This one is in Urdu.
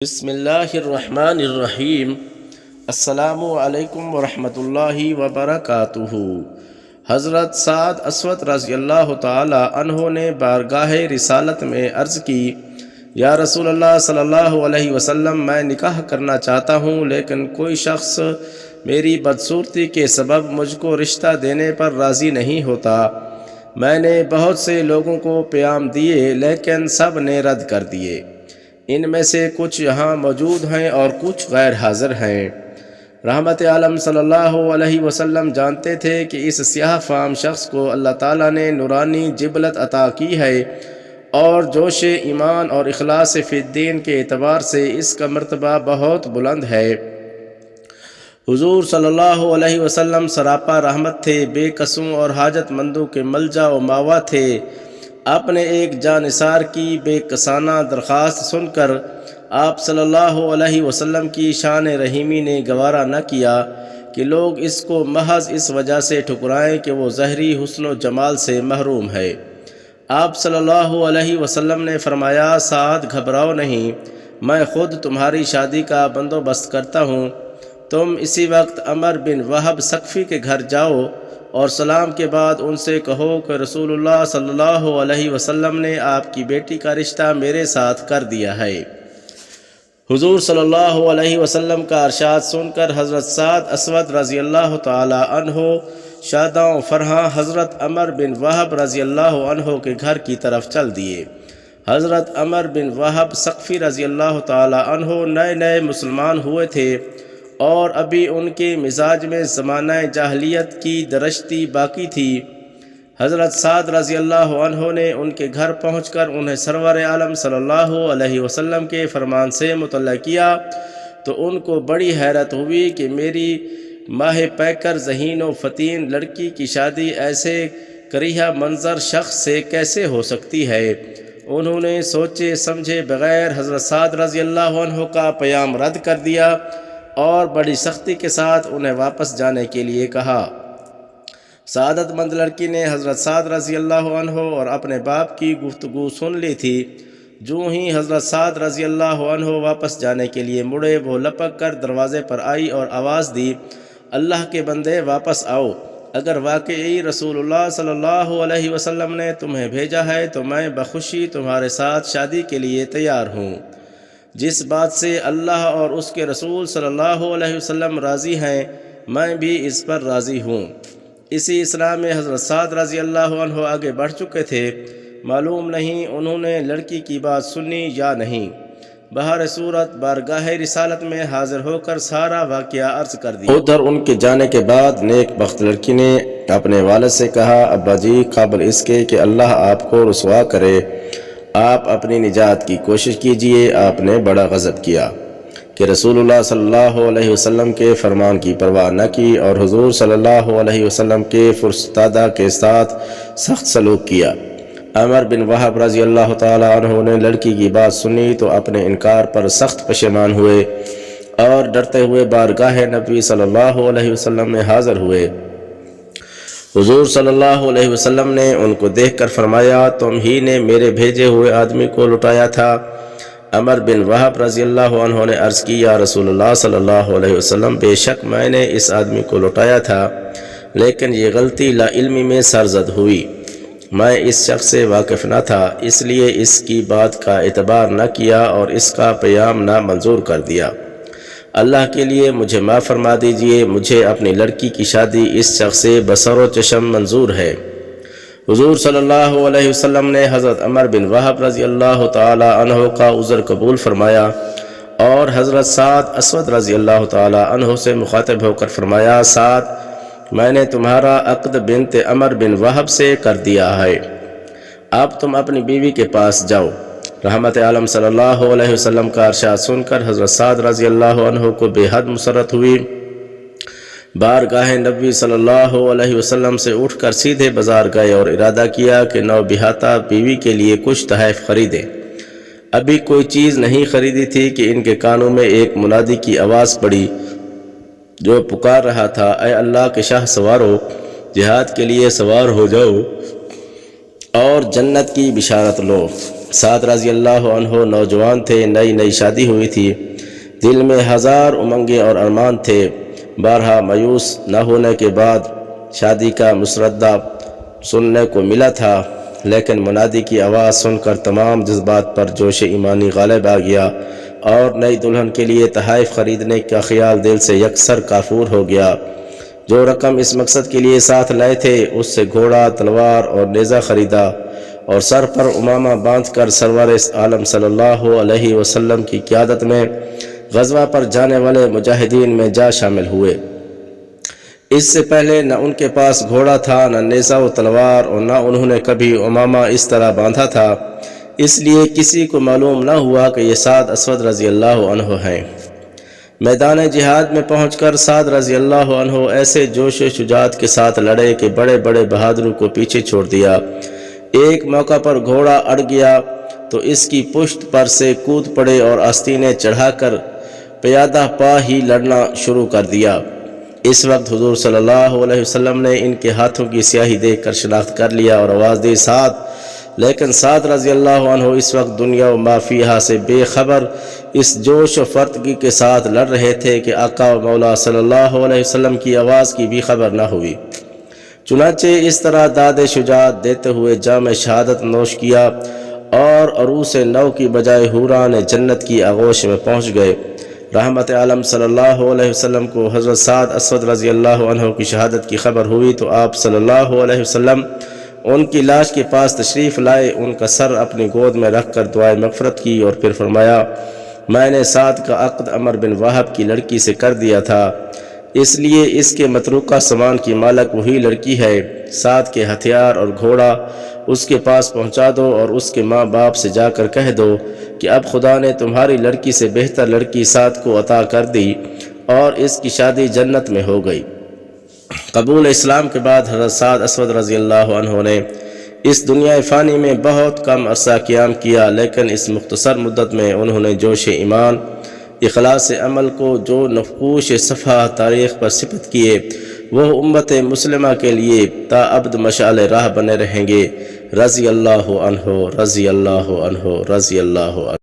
بسم اللہ الرحمن الرحیم۔ السلام علیکم ورحمۃ اللہ وبرکاتہ۔ حضرت سعد اسود رضی اللہ تعالی عنہ نے بارگاہ رسالت میں عرض کی، یا رسول اللہ صلی اللہ علیہ وسلم، میں نکاح کرنا چاہتا ہوں لیکن کوئی شخص میری بدصورتی کے سبب مجھ کو رشتہ دینے پر راضی نہیں ہوتا۔ میں نے بہت سے لوگوں کو پیام دیے لیکن سب نے رد کر دیے۔ ان میں سے کچھ یہاں موجود ہیں اور کچھ غیر حاضر ہیں۔ رحمت عالم صلی اللہ علیہ وسلم جانتے تھے کہ اس سیاہ فام شخص کو اللہ تعالیٰ نے نورانی جبلت عطا کی ہے اور جوش ایمان اور اخلاص فی الدین کے اعتبار سے اس کا مرتبہ بہت بلند ہے۔ حضور صلی اللہ علیہ وسلم سراپا رحمت تھے، بے قصوں اور حاجت مندوں کے ملجا و ماوا تھے۔ اپنے ایک جانثار کی بے کسانہ درخواست سن کر آپ صلی اللہ علیہ وسلم کی شان رحیمی نے گوارا نہ کیا کہ لوگ اس کو محض اس وجہ سے ٹھکرائیں کہ وہ ظاہری حسن و جمال سے محروم ہے۔ آپ صلی اللہ علیہ وسلم نے فرمایا، سعد گھبراؤ نہیں، میں خود تمہاری شادی کا بندوبست کرتا ہوں۔ تم اسی وقت عمر بن وہب ثقفی کے گھر جاؤ اور سلام کے بعد ان سے کہو کہ رسول اللہ صلی اللہ علیہ وسلم نے آپ کی بیٹی کا رشتہ میرے ساتھ کر دیا ہے۔ حضور صلی اللہ علیہ وسلم کا ارشاد سن کر حضرت سعد اسود رضی اللہ تعالی عنہ شاداں و فرحاں حضرت عمر بن وہب رضی اللہ عنہ کے گھر کی طرف چل دیے۔ حضرت عمر بن وہب ثقفی رضی اللہ تعالی عنہ نئے نئے مسلمان ہوئے تھے اور ابھی ان کے مزاج میں زمانہ جاہلیت کی درشتی باقی تھی۔ حضرت سعد رضی اللہ عنہ نے ان کے گھر پہنچ کر انہیں سرور عالم صلی اللہ علیہ وسلم کے فرمان سے مطلع کیا تو ان کو بڑی حیرت ہوئی کہ میری ماہ پیکر ذہین و فتین لڑکی کی شادی ایسے کریہ منظر شخص سے کیسے ہو سکتی ہے۔ انہوں نے سوچے سمجھے بغیر حضرت سعد رضی اللہ عنہ کا پیام رد کر دیا اور بڑی سختی کے ساتھ انہیں واپس جانے کے لیے کہا۔ سعادت مند لڑکی نے حضرت سعد رضی اللہ عنہ اور اپنے باپ کی گفتگو سن لی تھی۔ جو ہی حضرت سعد رضی اللہ عنہ واپس جانے کے لیے مڑے، وہ لپک کر دروازے پر آئی اور آواز دی، اللہ کے بندے واپس آؤ، اگر واقعی رسول اللہ صلی اللہ علیہ وسلم نے تمہیں بھیجا ہے تو میں بخوشی تمہارے ساتھ شادی کے لیے تیار ہوں۔ جس بات سے اللہ اور اس کے رسول صلی اللہ علیہ وسلم راضی ہیں، میں بھی اس پر راضی ہوں۔ اسی اصلاح میں حضرت سعد رضی اللہ عنہ آگے بڑھ چکے تھے۔ معلوم نہیں انہوں نے لڑکی کی بات سنی یا نہیں۔ بہر صورت بارگاہ رسالت میں حاضر ہو کر سارا واقعہ عرض کر دیا۔ ادھر ان کے جانے کے بعد نیک بخت لڑکی نے اپنے والد سے کہا، ابا جی، قبل اس کے کہ اللہ آپ کو رسوا کرے، آپ اپنی نجات کی کوشش کیجئے۔ آپ نے بڑا غضب کیا کہ رسول اللہ صلی اللہ علیہ وسلم کے فرمان کی پرواہ نہ کی اور حضور صلی اللہ علیہ وسلم کے فرستادہ کے ساتھ سخت سلوک کیا۔ عمر بن وہب رضی اللہ تعالی عنہ نے لڑکی کی بات سنی تو اپنے انکار پر سخت پشیمان ہوئے اور ڈرتے ہوئے بارگاہ نبی صلی اللہ علیہ وسلم میں حاضر ہوئے۔ حضور صلی اللہ علیہ وسلم نے ان کو دیکھ کر فرمایا، تم ہی نے میرے بھیجے ہوئے آدمی کو لٹایا تھا۔ عمر بن وہب رضی اللہ عنہ نے عرض کی، یا رسول اللہ صلی اللہ علیہ وسلم، بے شک میں نے اس آدمی کو لٹایا تھا، لیکن یہ غلطی لا علمی میں سرزد ہوئی۔ میں اس شخص سے واقف نہ تھا، اس لیے اس کی بات کا اعتبار نہ کیا اور اس کا پیام نہ منظور کر دیا۔ اللہ کے لیے مجھے معاف فرما دیجئے، مجھے اپنی لڑکی کی شادی اس شخص سے بصر و چشم منظور ہے۔ حضور صلی اللہ علیہ وسلم نے حضرت عمر بن وہب رضی اللہ تعالی عنہ کا عذر قبول فرمایا اور حضرت سعد اسود رضی اللہ تعالی عنہ سے مخاطب ہو کر فرمایا، سعد، میں نے تمہارا عقد بنت عمر بن وہب سے کر دیا ہے، اب تم اپنی بیوی کے پاس جاؤ۔ رحمت عالم صلی اللہ علیہ وسلم کا ارشاد سن کر حضرت سعد رضی اللہ عنہ کو بے حد مسرت ہوئی۔ بارگاہ نبی صلی اللہ علیہ وسلم سے اٹھ کر سیدھے بازار گئے اور ارادہ کیا کہ نوبہاتہ بیوی کے لیے کچھ تحائف خریدیں۔ ابھی کوئی چیز نہیں خریدی تھی کہ ان کے کانوں میں ایک منادی کی آواز پڑی جو پکار رہا تھا، اے اللہ کے شاہ سوارو، جہاد کے لیے سوار ہو جاؤ۔ اور جنت کی بشارت لو۔ سعد رضی اللہ عنہ نوجوان تھے، نئی نئی شادی ہوئی تھی، دل میں ہزار امنگیں اور ارمان تھے۔ بارہا مایوس نہ ہونے کے بعد شادی کا مسودہ سننے کو ملا تھا، لیکن منادی کی آواز سن کر تمام جذبات پر جوش ایمانی غالب آ گیا اور نئی دلہن کے لیے تحائف خریدنے کا خیال دل سے یکسر کافور ہو گیا۔ جو رقم اس مقصد کے لیے ساتھ لائے تھے اس سے گھوڑا، تلوار اور نیزہ خریدا اور سر پر امامہ باندھ کر سرور عالم صلی اللہ علیہ وسلم کی قیادت میں غزوہ پر جانے والے مجاہدین میں جا شامل ہوئے۔ اس سے پہلے نہ ان کے پاس گھوڑا تھا، نہ نیزہ و تلوار، اور نہ انہوں نے کبھی امامہ اس طرح باندھا تھا، اس لیے کسی کو معلوم نہ ہوا کہ یہ سعد اسود رضی اللہ عنہ ہیں۔ میدان جہاد میں پہنچ کر سعد رضی اللہ عنہ ایسے جوش و شجاعت کے ساتھ لڑے کہ بڑے بڑے بہادروں کو پیچھے چھوڑ دیا۔ ایک موقع پر گھوڑا اڑ گیا تو اس کی پشت پر سے کود پڑے اور آستینیں چڑھا کر پیادہ پا ہی لڑنا شروع کر دیا۔ اس وقت حضور صلی اللہ علیہ وسلم نے ان کے ہاتھوں کی سیاہی دیکھ کر شناخت کر لیا اور آواز دی، سعد! لیکن سعد رضی اللہ عنہ اس وقت دنیا و ما فیہا سے بے خبر اس جوش و فرتگی کے ساتھ لڑ رہے تھے کہ آقا و مولا صلی اللہ علیہ وسلم کی آواز کی بھی خبر نہ ہوئی۔ چنانچہ اس طرح داد شجاعت دیتے ہوئے جام شہادت نوش کیا اور عروس نو کی بجائے حوران جنت کی آغوش میں پہنچ گئے۔ رحمت عالم صلی اللہ علیہ وسلم کو حضرت سعد اسود رضی اللہ عنہ کی شہادت کی خبر ہوئی تو آپ صلی اللہ علیہ وسلم ان کی لاش کے پاس تشریف لائے، ان کا سر اپنی گود میں رکھ کر دعائے مغفرت کی اور پھر فرمایا، میں نے سعد کا عقد عمر بن وہب کی لڑکی سے کر دیا تھا، اس لیے اس کے متروکہ سامان کی مالک وہی لڑکی ہے۔ سعد کے ہتھیار اور گھوڑا اس کے پاس پہنچا دو اور اس کے ماں باپ سے جا کر کہہ دو کہ اب خدا نے تمہاری لڑکی سے بہتر لڑکی سعد کو عطا کر دی اور اس کی شادی جنت میں ہو گئی۔ قبول اسلام کے بعد حضرت سعد اسود رضی اللہ عنہ نے اس دنیا فانی میں بہت کم عرصہ قیام کیا، لیکن اس مختصر مدت میں انہوں نے جوش ایمان، اخلاص عمل کو جو نقوش صفحہ تاریخ پر ثبت کیے وہ امت مسلمہ کے لیے تا ابد مشعل راہ بنے رہیں گے۔ رضی اللہ عنہ، رضی اللہ عنہ، رضی اللہ عنہ۔